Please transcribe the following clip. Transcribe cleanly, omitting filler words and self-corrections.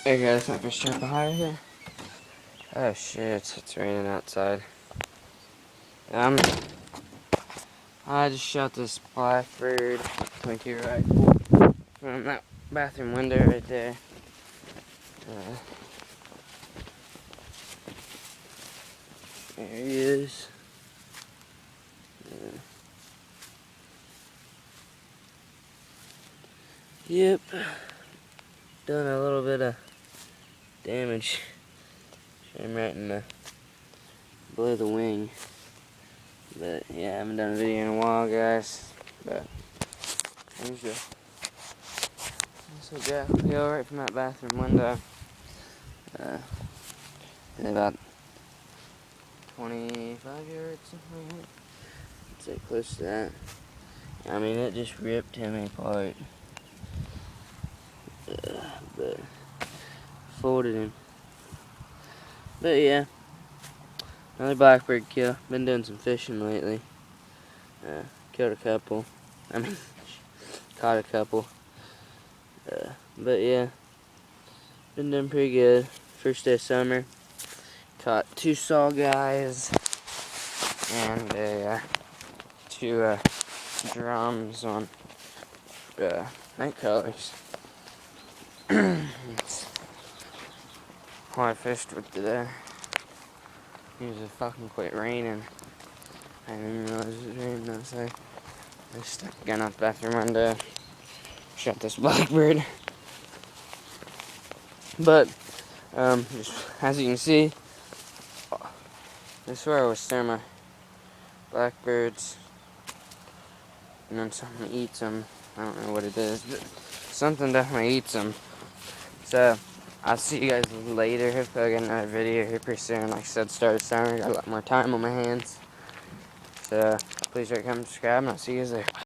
Hey guys, my fish trap behind here. Oh shit, it's raining outside. I just shot this blackbird 22 rifle from that bathroom window right there. There he is. Yep, done a little bit of damage. Shot him right in the below the wing. But yeah, I haven't done a video in a while, guys. But here's the Grackle right from that bathroom window. About 25 yards, something like that. I'd say close to that. I mean, it just ripped him apart. But folded him. But yeah, another blackbird kill. Been doing some fishing lately. Killed a couple. I mean, caught a couple. But yeah, been doing pretty good. First day of summer. Caught 2 saw guys and two drums on night colors. That's what I fished with today. It was fucking quit raining. I didn't even realize it was raining outside. I just stuck a gun out the bathroom window. Shot this blackbird. But just, as you can see, this is where I was throwing my blackbirds, and then something eats them. I don't know what it is, but something definitely eats them. So I'll see you guys later. Hopefully I'll get another video here pretty soon. Like I said, start of summer, got a lot more time on my hands. So please rate, comment, subscribe, and I'll see you guys later.